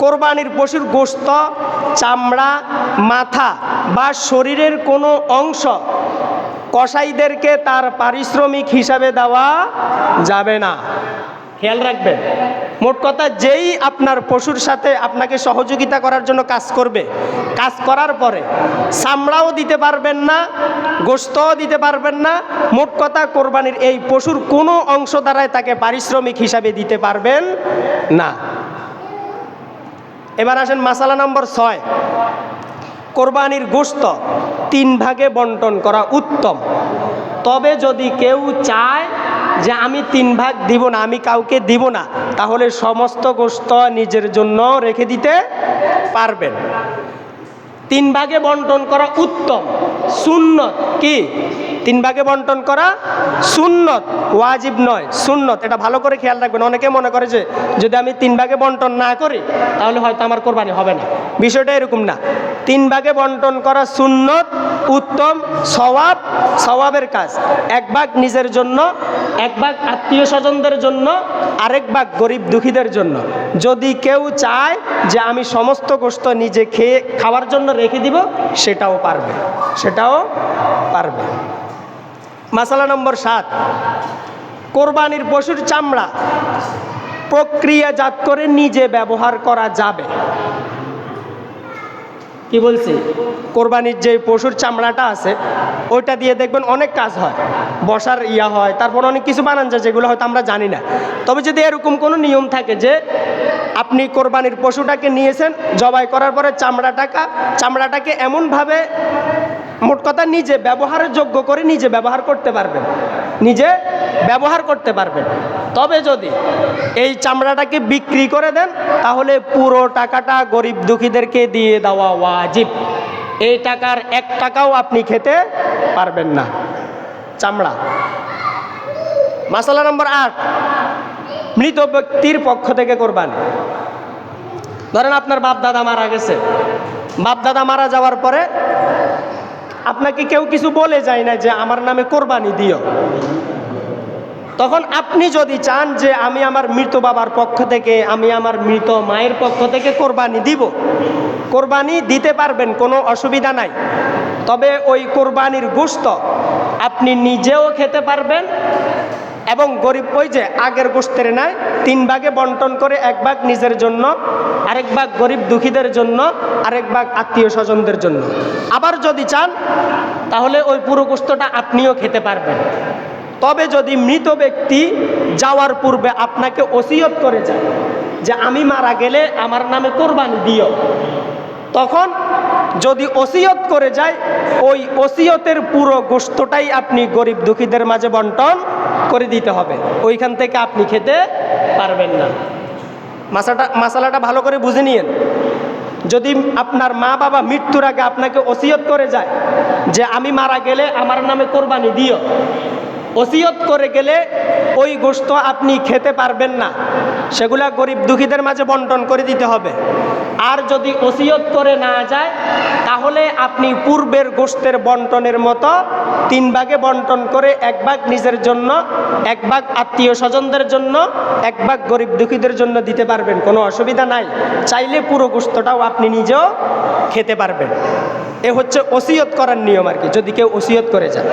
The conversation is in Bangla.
কোরবানির পশুর গোশত, চামড়া, মাথা বা শরীরের কোনো অংশ কসাইদেরকে তার পারিশ্রমিক হিসাবে দেওয়া যাবে না। খেয়াল রাখবেন, মোট কথা যেই আপনার পশুর সাথে আপনাকে সহযোগিতা করার জন্য কাজ করবে, কাজ করার পরে চামড়াও দিতে পারবেন না, গোশতও দিতে পারবেন না। মোট কথা কোরবানির এই পশুর কোনো অংশ দ্বারাই তাকে পারিশ্রমিক হিসাবে দিতে পারবেন না। এবার আসেন মাসালা নম্বর 6। কোরবানির গোশত 3 ভাগে বন্টন করা উত্তম। তবে যদি কেউ চায় যে আমি 3 ভাগ দিব না, আমি কাউকে দিব না, তাহলে সমস্ত গোশত নিজের জন্য রেখে দিতে পারবেন। 3 ভাগে বন্টন করা উত্তম, সুন্নত। কি 3 ভাগে বন্টন করা? সুন্নত, ওয়াজিব নয়, সুন্নত। এটা ভালো করে খেয়াল রাখবেন। অনেকে মনে করে যে যদি আমি 3 ভাগে বন্টন না করি তাহলে হয়তো আমার কোরবানি হবে না। বিষয়টা এরকম না। 3 ভাগে বন্টন করা সুন্নত, উত্তম, সওয়াব, সওয়াবের কাজ। 1 ভাগ নিজের জন্য, 1 ভাগ আত্মীয় স্বজনদের জন্য, আরেক ভাগ গরিব দুঃখীদের জন্য। যদি কেউ চায় যে আমি সমস্ত গোশত নিজে খাওয়ার জন্য রেখে দিব, সেটাও পারবে, সেটাও পারবে। মাসালা নম্বর 7। কোরবানির পশুর চামড়া প্রক্রিয়াজাত করে নিজে ব্যবহার করা যাবে। কি বলছি? কোরবানির যে পশুর চামড়াটা আছে ওইটা দিয়ে দেখবেন অনেক কাজ হয়, বসার হয়, তারপর অনেক কিছু বানান যায় যেগুলো হয়তো আমরা জানি না। তবে যদি এরকম কোনো নিয়ম থাকে যে আপনি কোরবানির পশুটাকে নিয়েছেন, জবাই করার পরে চামড়াটাকে এমনভাবে, মোট কথা নিজে ব্যবহারের যোগ্য করে নিজে ব্যবহার করতে পারবেন, নিজে ব্যবহার করতে পারবেন। তবে যদি এই চামড়াটাকে বিক্রি করে দেন তাহলে পুরো টাকাটা গরিব দুঃখীদেরকে দিয়ে দেওয়া ওয়াজিব। এই টাকার 1 টাকাও আপনি খেতে পারবেন না, চামড়া। মাসালা নম্বর 8। মৃত ব্যক্তির পক্ষ থেকে কোরবানি। ধরেন আপনার বাপ দাদা মারা গেছে, বাপ দাদা মারা যাওয়ার পরে আপনাকে কেউ কিছু বলে যায় না যে আমার নামে কোরবানি দিও। তখন আপনি যদি চান যে আমি আমার মৃত বাবার পক্ষ থেকে, আমি আমার মৃত মায়ের পক্ষ থেকে কোরবানি দিব, কোরবানি দিতে পারবেন, কোনো অসুবিধা নাই। তবে ওই কোরবানির গোশত আপনি নিজেও খেতে পারবেন এবং গরিব, ওই যে আগের গোশতের নাই 3 ভাগে বন্টন করে 1 ভাগ নিজের জন্য, আরেক ভাগ গরিব দুঃখীদের জন্য, আরেক ভাগ আত্মীয় স্বজনদের জন্য। আবার যদি চান তাহলে ওই পুরো গোশতটা আপনিও খেতে পারবেন। তবে যদি মৃত ব্যক্তি যাওয়ার পূর্বে আপনাকে ওসিয়ত করে যায় যে আমি মারা গেলে আমার নামে কোরবানি দিও, তখন যদি ওসিয়ত করে যায় ওই ওসিয়তের পুরো গোশতটাই আপনি গরিব দুঃখীদের মাঝে বন্টন করে দিতে হবে, ওইখান থেকে আপনি খেতে পারবেন না। মাসালাটা ভালো করে বুঝে নিয়েন। যদি আপনার মা বাবা মৃত্যুর আগে আপনাকে ওসিয়ত করে যায় যে আমি মারা গেলে আমার নামে কোরবানি দিও, ওসিয়ত করে গেলে ওই গোশত আপনি খেতে পারবেন না, সেগুলা গরিব দুঃখীদের মাঝে বন্টন করে দিতে হবে। আর যদি ওসিয়ত করে না যায় তাহলে আপনি পূর্বের গোশতের বন্টনের মতো 3 ভাগে বন্টন করে 1 ভাগ নিজের জন্য, 1 ভাগ আত্মীয় স্বজনদের জন্য, 1 ভাগ গরিব দুঃখীদের জন্য দিতে পারবেন, কোনো অসুবিধা নাই। চাইলে পুরো গোশতটাও আপনি নিজেও খেতে পারবেন। এ হচ্ছে ওসিয়ত করার নিয়ম আর কি, যদি কেউ ওসিয়ত করে যায়।